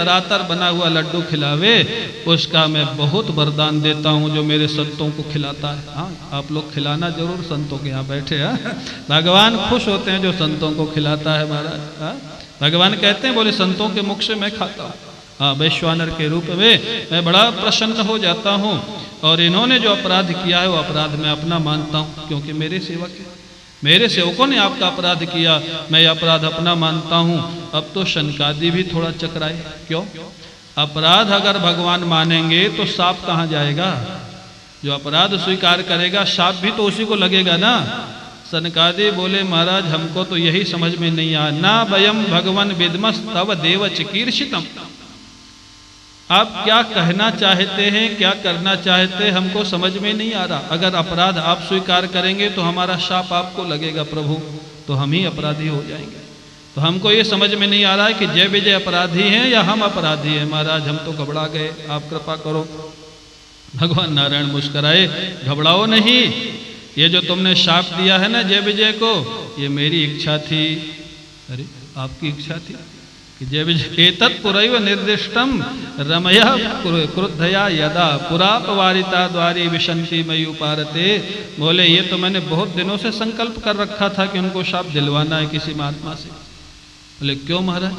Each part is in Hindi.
तरातर बना हुआ लड्डू खिलावे उसका मैं बहुत वरदान देता हूँ जो मेरे संतों को खिलाता है। हाँ, आप लोग खिलाना जरूर संतों के यहाँ बैठे। हाँ, भगवान खुश होते हैं जो संतों को खिलाता है महाराज। हाँ, भगवान कहते हैं बोले संतों के मुख से मैं खाता हूँ। हाँ, वैश्वानर के रूप में मैं बड़ा प्रसन्न हो जाता हूँ और इन्होंने जो अपराध किया है वो अपराध मैं अपना मानता हूँ क्योंकि मेरे सेवक है, मेरे सेवकों ने आपका अपराध किया, मैं अपराध अपना मानता हूँ। अब तो शनकादि भी थोड़ा चकराए। क्यों? अपराध अगर भगवान मानेंगे तो साप कहाँ जाएगा? जो अपराध स्वीकार करेगा साप भी तो उसी को लगेगा ना। सनकादि बोले महाराज हमको तो यही समझ में नहीं आया, ना वयम भगवान विद्मस तव देव चिकीर्षितम। आप क्या कहना चाहते हैं, क्या करना चाहते हैं, हमको समझ में नहीं आ रहा। अगर अपराध आप स्वीकार करेंगे तो हमारा शाप आपको लगेगा प्रभु, तो हम ही अपराधी हो जाएंगे। तो हमको ये समझ में नहीं आ रहा है कि जय विजय अपराधी हैं या हम अपराधी हैं। महाराज हम तो घबरा गए, आप कृपा करो। भगवान नारायण मुस्कुराए, घबराओ नहीं, ये जो तुमने शाप दिया है ना जय विजय को, ये मेरी इच्छा थी। अरे आपकी इच्छा थी कि जय विजय एतत् पुरैव निर्दिष्टम रमया क्रुद्धया यदा पुरापवारिता द्वारी विशंति मयि उपारते। बोले ये तो मैंने बहुत दिनों से संकल्प कर रखा था कि उनको शाप दिलवाना है किसी महात्मा से। बोले क्यों महाराज,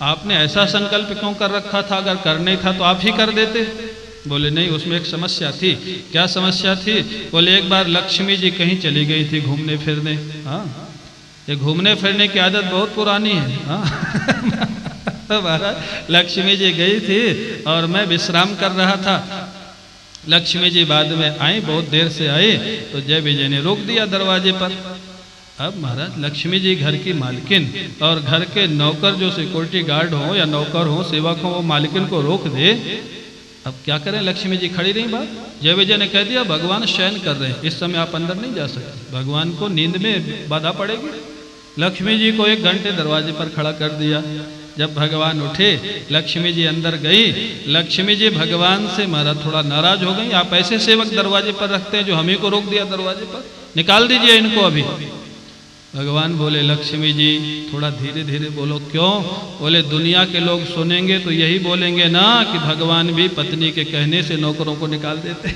आपने ऐसा संकल्प क्यों कर रखा था? अगर करने था तो आप ही कर देते। बोले नहीं, उसमें एक समस्या थी। क्या समस्या थी? बोले एक बार लक्ष्मी जी कहीं चली गई थी घूमने फिरने। हाँ, ये घूमने फिरने की आदत बहुत पुरानी है। हाँ तो महाराज लक्ष्मी जी गई थी और मैं विश्राम कर रहा था। लक्ष्मी जी बाद में आई, बहुत देर से आई, तो जय विजय ने रोक दिया दरवाजे पर। अब महाराज लक्ष्मी जी घर की मालकिन और घर के नौकर जो सिक्योरिटी गार्ड हो या नौकर हो सेवक हो, वो मालकिन को रोक दे। अब क्या करें, लक्ष्मी जी खड़ी रही। बात जय विजय ने कह दिया भगवान शयन कर रहे हैं, इस समय आप अंदर नहीं जा सकते, भगवान को नींद में बाधा पड़ेगी। लक्ष्मी जी को 1 घंटे दरवाजे पर खड़ा कर दिया। जब भगवान उठे, लक्ष्मी जी अंदर गई। लक्ष्मी जी भगवान से महाराज थोड़ा नाराज हो गई, आप ऐसे सेवक दरवाजे पर रखते हैं जो हम ही को रोक दिया दरवाजे पर, निकाल दीजिए इनको अभी। भगवान बोले लक्ष्मी जी थोड़ा धीरे धीरे बोलो। क्यों? बोले दुनिया के लोग सुनेंगे तो यही बोलेंगे ना कि भगवान भी पत्नी के कहने से नौकरों को निकाल देते।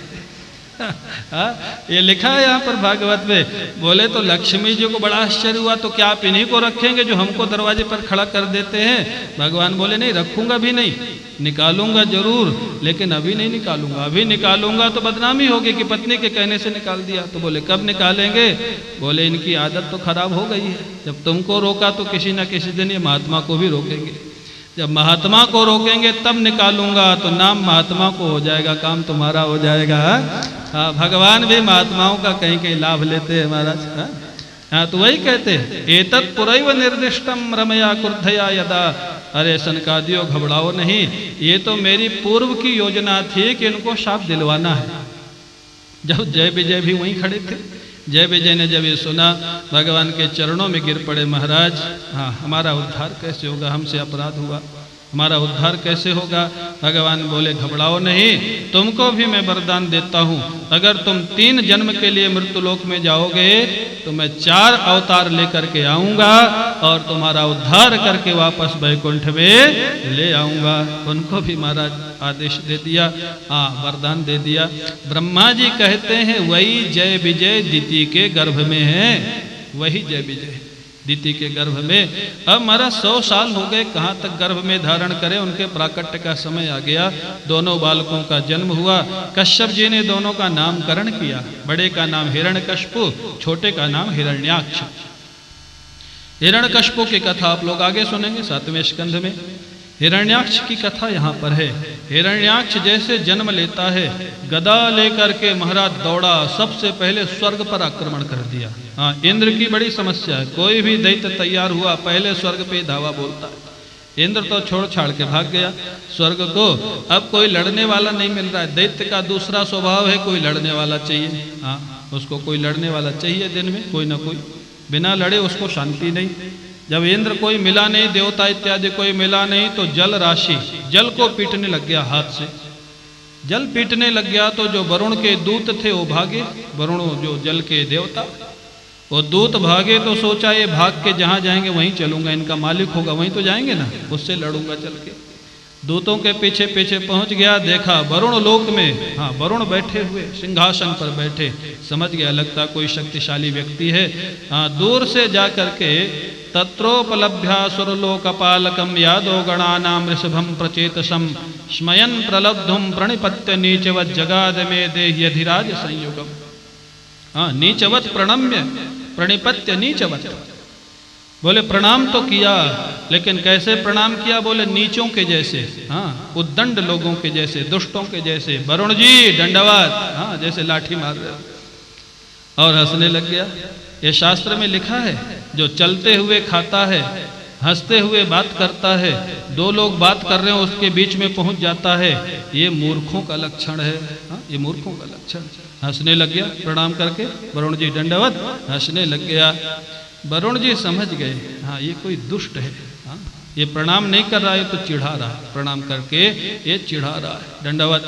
ये लिखा है यहाँ पर भागवत में। बोले तो लक्ष्मी जी को बड़ा आश्चर्य हुआ, तो क्या आप इन्हीं को रखेंगे जो हमको दरवाजे पर खड़ा कर देते हैं? भगवान बोले नहीं, रखूंगा भी नहीं, निकालूंगा जरूर, लेकिन अभी नहीं निकालूंगा। अभी निकालूंगा तो बदनामी होगी कि पत्नी के कहने से निकाल दिया। तो बोले कब निकालेंगे? बोले इनकी आदत तो खराब हो गई है, जब तुमको रोका तो किसी न किसी दिन ये महात्मा को भी रोकेंगे। जब महात्मा को रोकेंगे तब निकालूंगा, तो नाम महात्मा को हो जाएगा, काम तुम्हारा हो जाएगा। हाँ, भगवान भी महात्माओं का कहीं कहीं लाभ लेते हैं महाराज। हाँ, तो वही कहते हैं एतत् पुरैव निर्दिष्टम रमया क्रुद्धया यदा। अरे सनकादियों घबराओ नहीं, ये तो मेरी पूर्व की योजना थी कि इनको शाप दिलवाना है। जब जय विजय भी वहीं खड़े थे, जय विजय ने जब ये सुना भगवान के चरणों में गिर पड़े। महाराज हाँ, हमारा उद्धार कैसे होगा, हमसे अपराध हुआ, हमारा उद्धार कैसे होगा? भगवान बोले घबराओ नहीं, तुमको भी मैं वरदान देता हूँ। अगर तुम 3 जन्म के लिए मृत्युलोक में जाओगे तो मैं 4 अवतार लेकर के आऊँगा और तुम्हारा उद्धार करके वापस वैकुंठ में ले आऊँगा। उनको भी महाराज आदेश दे दिया, हाँ वरदान दे दिया। ब्रह्मा जी कहते हैं वही जय विजय दिति के गर्भ में है, वही जय विजय दिति के गर्भ में। अब हमारा 100 साल हो गए, कहाँ तक गर्भ में धारण करें, उनके प्राकट्य का समय आ गया। दोनों बालकों का जन्म हुआ। कश्यप जी ने दोनों का नामकरण किया। बड़े का नाम हिरण्यकश्यप, छोटे का नाम हिरण्याक्ष। हिरण्यकश्यप की कथा आप लोग आगे सुनेंगे 7वें स्कंध में। हिरण्याक्ष की कथा यहाँ पर है। हिरण्याक्ष जैसे जन्म लेता है, गदा लेकर के महाराज दौड़ा, सबसे पहले स्वर्ग पर आक्रमण कर दिया। हाँ, इंद्र की बड़ी समस्या है, कोई भी दैत्य तैयार हुआ पहले स्वर्ग पे धावा बोलता है। इंद्र तो छोड़ छाड़ के भाग गया स्वर्ग को। अब कोई लड़ने वाला नहीं मिल रहा है। दैत्य का दूसरा स्वभाव है कोई लड़ने वाला चाहिए। हाँ, उसको कोई लड़ने वाला चाहिए, दिन में कोई ना कोई, बिना लड़े उसको शांति नहीं। जब इंद्र कोई मिला नहीं, देवता इत्यादि कोई मिला नहीं, तो जल राशि जल को पीटने लग गया हाथ से। जल पीटने लग गया तो जो वरुण के दूत थे वो भागे। वरुण जो जल के देवता, वो दूत भागे तो सोचा ये भाग के जहाँ जाएंगे वहीं चलूंगा, इनका मालिक होगा वहीं तो जाएंगे ना, उससे लड़ूंगा चल के। दूतों के पीछे पीछे पहुंच गया, देखा वरुण लोक में, हाँ वरुण बैठे हुए सिंहासन पर बैठे, समझ गया लगता कोई शक्तिशाली व्यक्ति है। हाँ दूर से जा करके तत्रोपलभ्या सुरलोकपालकम यादो गणानाम ऋषभम प्रचेतसम स्मयन प्रलब्धुम प्रणिपत्य नीचवत जगाद में देह्यधिराज संयुगम। हाँ नीचवत प्रणम्य प्रणिपत्य नीचवत, बोले प्रणाम तो किया, लेकिन कैसे प्रणाम किया, बोले नीचों के जैसे, हाँ उद्दंड लोगों के जैसे, दुष्टों के जैसे, वरुण जी दंडवत, हाँ जैसे लाठी मार रहे हो। और हंसने लग गया। ये शास्त्र में लिखा है, जो चलते हुए खाता है, हंसते हुए बात करता है, दो लोग बात कर रहे हो उसके बीच में पहुंच जाता है, ये मूर्खों का लक्षण है। हाँ ये मूर्खों का लक्षण। हंसने लग गया प्रणाम करके, वरुण जी दंडवत, हंसने लग गया। वरुण जी समझ गए, हाँ ये कोई दुष्ट है, हाँ ये प्रणाम नहीं कर रहा है तो चिढ़ा रहा है, प्रणाम करके ये चिढ़ा रहा है। दंडवत,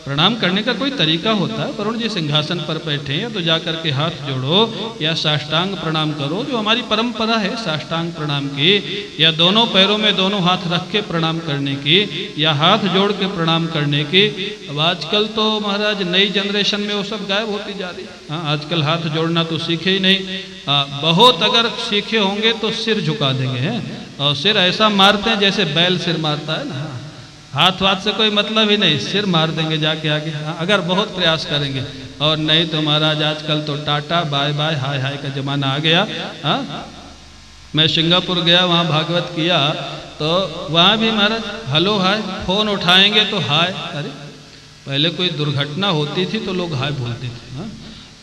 प्रणाम करने का कोई तरीका होता है। वरुण जी सिंहासन पर बैठे हैं तो जा करके हाथ जोड़ो या साष्टांग प्रणाम करो, जो हमारी परंपरा है साष्टांग प्रणाम की, या दोनों पैरों में दोनों हाथ रख के प्रणाम करने की, या हाथ जोड़ के प्रणाम करने की। अब आजकल तो महाराज नई जनरेशन में वो सब गायब होती जा रही है। हाँ आजकल हाथ जोड़ना तो सीखे ही नहीं। बहुत अगर सीखे होंगे तो सिर झुका देंगे हैं, और सिर ऐसा मारते हैं जैसे बैल सिर मारता है ना, हाथ वाथ से कोई मतलब ही नहीं, सिर मार देंगे जाके आगे, अगर बहुत प्रयास करेंगे। और नहीं तो महाराज आजकल तो टाटा बाय बाय हाय हाय का जमाना आ गया। हाँ मैं सिंगापुर गया, वहाँ भागवत किया, तो वहाँ भी महाराज हेलो हाय, फोन उठाएंगे तो हाय। अरे पहले कोई दुर्घटना होती थी तो लोग हाय बोलते थे, हाँ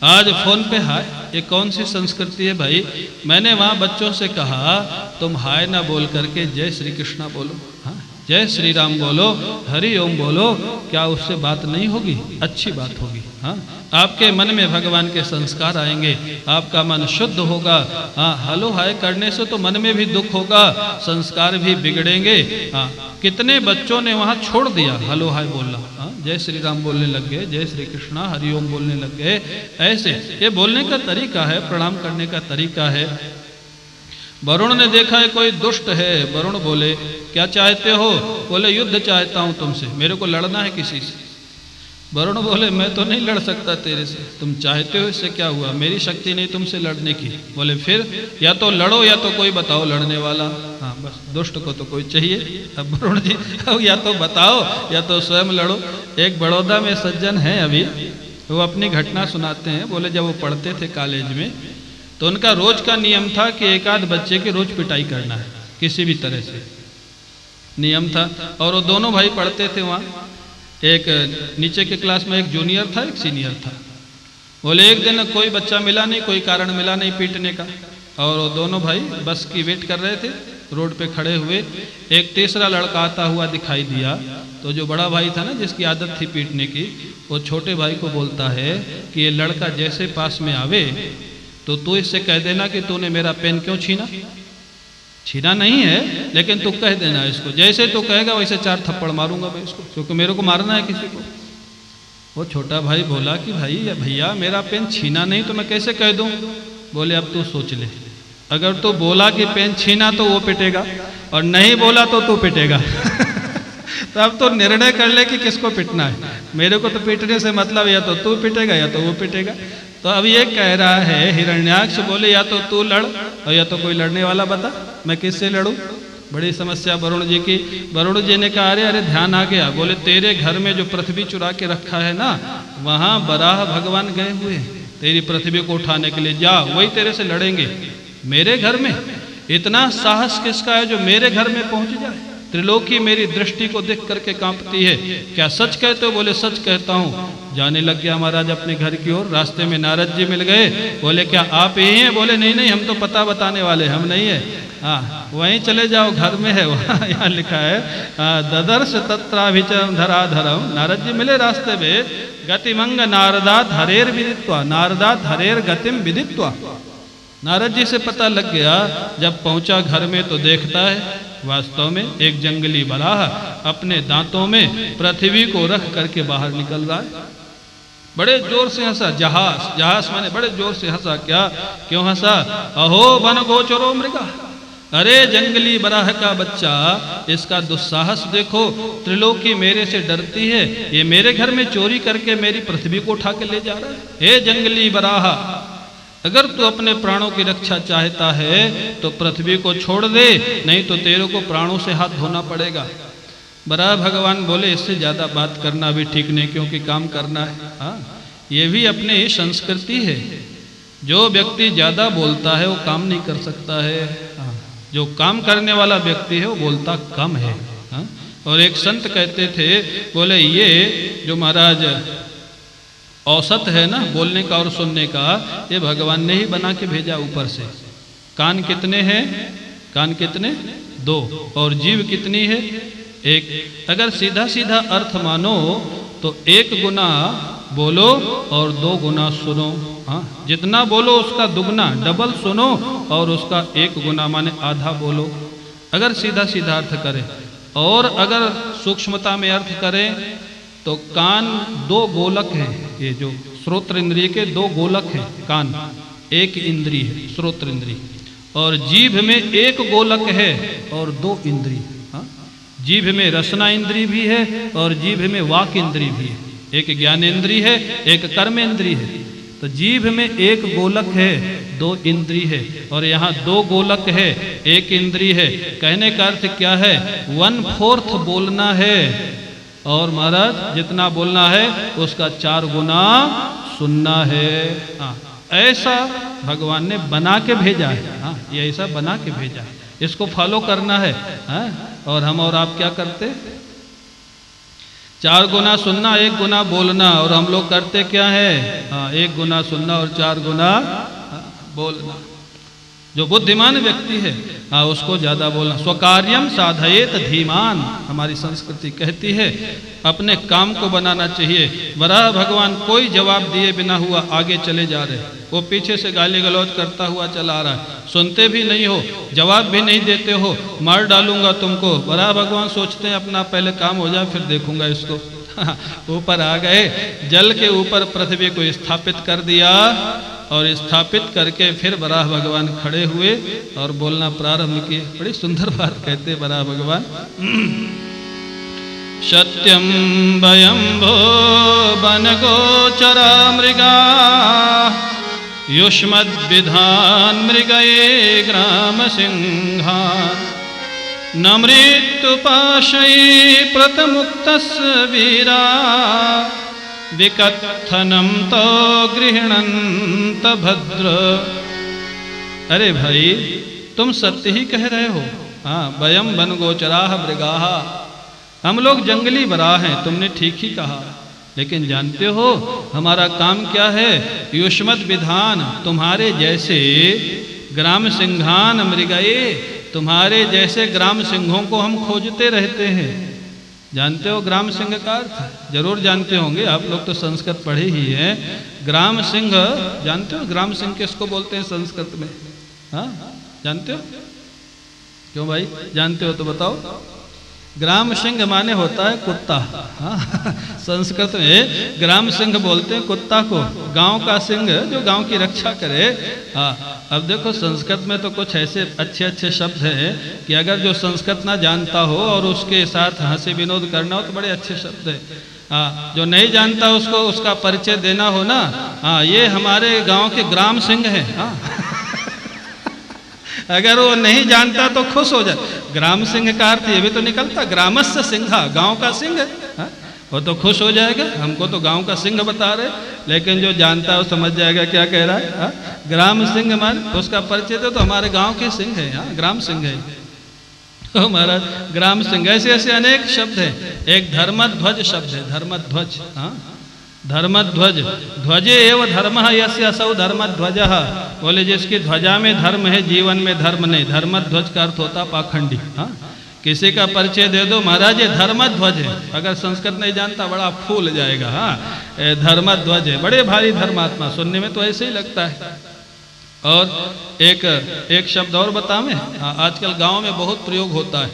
आज फोन पे हाय, ये कौन सी संस्कृति है भाई। मैंने वहाँ बच्चों से कहा तुम हाय ना बोल करके जय श्री कृष्णा बोलो, हाँ जय श्री राम बोलो, हरि ओम बोलो, क्या उससे बात नहीं होगी, अच्छी बात होगी। हाँ आपके मन में भगवान के संस्कार आएंगे, आपका मन शुद्ध होगा। हाँ हेलो हाय करने से तो मन में भी दुख होगा, संस्कार भी बिगड़ेंगे। हाँ कितने बच्चों ने वहाँ छोड़ दिया हेलो हाय बोलना, हाँ जय श्री राम बोलने लग गए, जय श्री कृष्णा हरि ओम बोलने लग गए। ऐसे ये बोलने का तरीका है, प्रणाम करने का तरीका है। वरुण ने देखा है कोई दुष्ट है। वरुण बोले क्या चाहते हो, बोले युद्ध चाहता हूं तुमसे, मेरे को लड़ना है किसी से। वरुण बोले मैं तो नहीं लड़ सकता तेरे से, तुम चाहते हो इससे क्या हुआ, मेरी शक्ति नहीं तुमसे लड़ने की। बोले फिर या तो लड़ो या तो कोई बताओ लड़ने वाला। हाँ बस दुष्ट को तो कोई चाहिए। अब वरुण जी या तो बताओ या तो स्वयं लड़ो। एक बड़ौदा में सज्जन है अभी, वो अपनी घटना सुनाते हैं। बोले जब वो पढ़ते थे कॉलेज में तो उनका रोज का नियम था कि एक आध बच्चे की रोज पिटाई करना है किसी भी तरह से, नियम था। और वो दोनों भाई पढ़ते थे वहाँ, एक नीचे के क्लास में एक जूनियर था एक सीनियर था। बोले एक दिन कोई बच्चा मिला नहीं, कोई कारण मिला नहीं पीटने का, और वो दोनों भाई बस की वेट कर रहे थे, रोड पे खड़े हुए। एक तीसरा लड़का आता हुआ दिखाई दिया, तो जो बड़ा भाई था ना जिसकी आदत थी पीटने की, वो छोटे भाई को बोलता है कि ये लड़का जैसे पास में आवे तो तू इससे कह देना कि तूने मेरा पेन क्यों छीना। छीना नहीं है लेकिन तू कह देना इसको, जैसे तू कहेगा वैसे 4 थप्पड़ मारूंगा मैं इसको, क्योंकि मेरे को मारना है किसी को। वो छोटा भाई बोला कि भाई भैया मेरा पेन छीना नहीं तो मैं कैसे कह दूं। बोले अब तू सोच ले, अगर तू बोला कि पेन छीना तो वो पिटेगा, और नहीं बोला तो तू पिटेगा। तो अब तो निर्णय कर ले कि किसको पिटना है। मेरे को तो पीटने से मतलब या तो तू पिटेगा या तो वो पिटेगा। तो अब ये कह रहा है हिरण्याक्ष, बोले या तो तू लड़ और या तो कोई लड़ने वाला बता, मैं किससे लड़ूं। बड़ी समस्या वरुण जी की। वरुण जी ने कहा अरे ध्यान आ गया। बोले तेरे घर में जो पृथ्वी चुरा के रखा है ना, वहां बराह भगवान गए हुए हैं तेरी पृथ्वी को उठाने के लिए, जा वही तेरे से लड़ेंगे। मेरे घर में इतना साहस किसका है जो मेरे घर में पहुंच जाए। त्रिलोकी मेरी दृष्टि को देख करके कांपती है। क्या सच कहते हो। बोले सच कहता हूँ। जाने लग गया महाराज अपने घर की ओर। रास्ते में नारद जी मिल गए। बोले क्या आप ही हैं। बोले नहीं नहीं, हम तो पता बताने वाले, हम नहीं है। हाँ वहीं चले जाओ, घर में है वहाँ। यहाँ लिखा है ददर्श तत्राभिचरम धराधरम। नारद जी मिले रास्ते में। गतिमंग नारदात हरेर विदित्वा, नारदात हरेर गतिम विदित्वा। नारद जी से पता लग गया। जब पहुंचा घर में तो देखता है वास्तव में एक जंगली बराह अपने दांतों में पृथ्वी को रख करके बाहर निकल रहा है। बड़े जोर से हंसा। जहास माने बड़े जोर से हंसा। क्या क्यों हंसा। अहो वन गोचरो मृगा, अरे जंगली बराह का बच्चा, इसका दुस्साहस देखो, त्रिलोकी मेरे से डरती है, ये मेरे घर में चोरी करके मेरी पृथ्वी को उठा के ले जा रहा है। हे जंगली बराह, अगर तू अपने प्राणों की रक्षा चाहता है तो पृथ्वी को छोड़ दे, नहीं तो तेरे को प्राणों से हाथ धोना पड़ेगा। बराह भगवान बोले इससे ज्यादा बात करना भी ठीक नहीं, क्योंकि काम करना है। हाँ, ये भी अपनी संस्कृति है। जो व्यक्ति ज्यादा बोलता है वो काम नहीं कर सकता है। हाँ, जो काम करने वाला व्यक्ति है वो बोलता कम है। हाँ, और एक संत कहते थे, बोले ये जो महाराज औसत है ना बोलने का और सुनने का, ये भगवान ने ही बना के भेजा ऊपर से। कान कितने हैं? कान कितने? 2। और जीभ कितनी है? 1। अगर सीधा सीधा अर्थ मानो तो 1 गुना बोलो और 2 गुना सुनो। हाँ, जितना बोलो उसका दुगना डबल सुनो और उसका 1 गुना माने आधा बोलो, अगर सीधा सीधा अर्थ करें। और अगर सूक्ष्मता में अर्थ करें तो कान 2 गोलक हैं। ये जो श्रोत्र इंद्रिय के 2 गोलक हैं कान, 1 इंद्रिय है श्रोत्र इंद्रिय। और जीभ में 1 गोलक है और 2 इंद्रिय। हाँ, जीभ में रसना इंद्रिय भी है और जीभ में वाक इंद्रिय भी है। एक ज्ञानेंद्रिय है, एक कर्मेंद्रिय है। तो जीभ में 1 गोलक है, 2 इंद्रिय है, और यहाँ 2 गोलक है, 1 इंद्रिय है। कहने का अर्थ क्या है? 1/4 बोलना है, और महाराज जितना बोलना है उसका 4 गुना सुनना है। हाँ, ऐसा भगवान ने बना के भेजा है। हाँ, ये ऐसा बना के भेजा है, इसको फॉलो करना है। हाँ, और हम और आप क्या करते? 4 गुना सुनना, 1 गुना बोलना, और हम लोग करते क्या है? हाँ, 1 गुना सुनना और 4 गुना बोलना। जो बुद्धिमान व्यक्ति है उसको ज्यादा बोलना। स्वकार्यम साधयेत धीमान, हमारी संस्कृति कहती है अपने काम को बनाना चाहिए। वराह भगवान कोई जवाब दिए बिना हुआ आगे चले जा रहे, वो पीछे से गाली गलौज करता हुआ चला आ रहा है। सुनते भी नहीं हो, जवाब भी नहीं देते हो, मार डालूंगा तुमको। वराह भगवान सोचते हैं अपना पहले काम हो जाए फिर देखूंगा इसको। ऊपर आ गए, जल के ऊपर पृथ्वी को स्थापित कर दिया, और स्थापित करके फिर वराह भगवान खड़े हुए और बोलना प्रारंभ किए। बड़ी सुंदर बात कहते वराह भगवान। सत्यम वयंभो वन गोचरा मृगा, युष्मद्विधान मृगये ग्राम सिंहान, न मृत्युपाशये प्रतमुक्तस्य वीरा, विकथनम तो गृहणंत भद्र। अरे भाई तुम सत्य ही कह रहे हो। हाँ, वयम वन गोचराः मृगाः, हम लोग जंगली बराह हैं, तुमने ठीक ही कहा। लेकिन जानते हो हमारा काम क्या है? युष्मद् विधान, तुम्हारे जैसे ग्राम सिंहान मृगये, तुम्हारे जैसे ग्राम सिंहों को हम खोजते रहते हैं। जानते हो ग्राम सिंह का अर्थ? जरूर जानते होंगे, आप लोग तो संस्कृत पढ़े ही हैं। ग्राम सिंह जानते हो? ग्राम सिंह किसको बोलते हैं संस्कृत में? हाँ, जानते हो? क्यों भाई, जानते हो तो बताओ। ग्राम सिंह माने होता है कुत्ता। हाँ, संस्कृत में ग्राम सिंह बोलते हैं कुत्ता को, गांव का सिंह जो गांव की रक्षा करे। हाँ, अब देखो संस्कृत में तो कुछ ऐसे अच्छे अच्छे शब्द हैं कि अगर जो संस्कृत ना जानता हो और उसके साथ हंसी विनोद करना हो तो बड़े अच्छे शब्द है। हाँ, जो नहीं जानता उसको उसका परिचय देना हो ना, हाँ, ये हमारे गांव के ग्राम सिंह हैं। हाँ, अगर वो नहीं जानता तो खुश हो जाए। ग्राम सिंह का अर्थ ये भी तो निकलता, ग्रामस्य सिंहा, गांव का सिंह। हाँ, वो तो खुश हो जाएगा, हमको तो गांव का सिंह बता रहे। लेकिन जो जानता है वो समझ जाएगा क्या कह रहा है। हाँ, ग्राम सिंह मान उसका परिचय दो तो हमारे गांव के सिंह है। हाँ, ग्राम सिंह है। तो महाराज ग्राम सिंह, ऐसे ऐसे अनेक शब्द हैं। एक धर्मध्वज शब्द है, धर्मध्वज। हाँ, धर्मध्वज, ध्वजे एव धर्म यस्य असौ धर्मध्वज। बोले जिसकी ध्वजा में धर्म है जीवन में धर्म नहीं। धर्मध्वज का अर्थ होता पाखंडी। हाँ, किसी का परिचय दे दो महाराज ये धर्मध्वज है, अगर संस्कृत नहीं जानता बड़ा फूल जाएगा। हाँ, धर्मध्वज है, बड़े भारी धर्मात्मा, सुनने में तो ऐसे ही लगता है। और एक शब्द और बताऊं, आजकल गांव में बहुत प्रयोग होता है।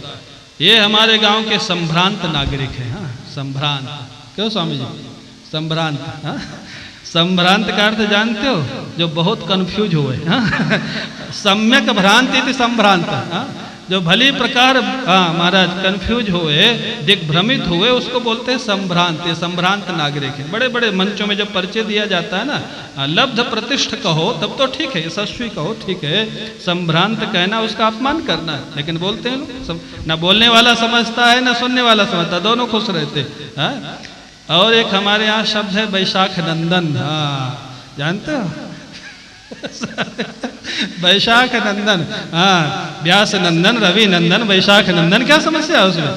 ये हमारे गांव के संभ्रांत नागरिक हैं। हाँ, संभ्रांत। क्यों स्वामी जी? संभ्रांत। हाँ, संभ्रांत का अर्थ जानते हो? जो बहुत कंफ्यूज हुए। सम्यक भ्रांति थी संभ्रांत, जो भली प्रकार महाराज कंफ्यूज हुए, दिग्भ्रमित हुए, उसको बोलते हैं संभ्रांत। ये संभ्रांत नागरिक है। बड़े बड़े मंचों में जब परिचय दिया जाता है ना, लब्ध प्रतिष्ठ कहो तब तो ठीक है, यशस्वी कहो ठीक है, संभ्रांत कहना उसका अपमान करना है। लेकिन बोलते हैं लोग, ना बोलने वाला समझता है ना सुनने वाला समझता, दोनों खुश रहते हैं। और एक हमारे यहाँ शब्द है वैशाख नंदन। जानते हो? वैशाख नंदन, व्यास नंदन, रवि नंदन, वैशाख नंदन, क्या समस्या है उसमें?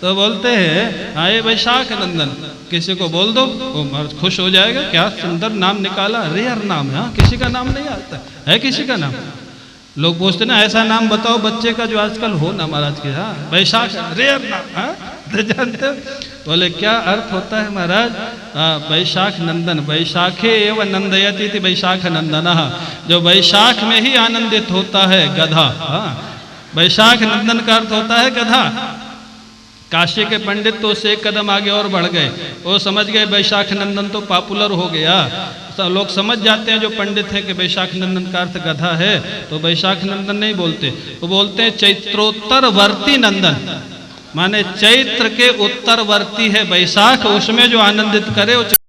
तो बोलते हैं हाँ ये वैशाख नंदन, किसी को बोल दो वो खुश हो जाएगा। क्या सुंदर नाम निकाला, रेयर नाम है। किसी का नाम नहीं आता है, किसी का नाम। लोग पूछते ना ऐसा नाम बताओ बच्चे का जो आजकल हो ना महाराज के। वैशाख रेयर नाम, तो जानते हो? बोले क्या अर्थ होता है महाराज? वैशाख नंदन, वैशाखे एवं नंदयति थी वैशाख नंदन, जो वैशाख में ही आनंदित होता है गधा। वैशाख नंदन का अर्थ होता है गधा। काशी के पंडित तो उससे एक कदम आगे और बढ़ गए, वो समझ गए वैशाख नंदन तो पॉपुलर हो गया। सब लोग समझ जाते हैं जो पंडित हैं कि वैशाख नंदन का अर्थ गधा है, तो वैशाख नंदन नहीं बोलते, वो बोलते हैं चैत्रोत्तरवर्ती नंदन, माने चैत्र के उत्तरवर्ती है वैशाख, उसमें जो आनंदित करे वो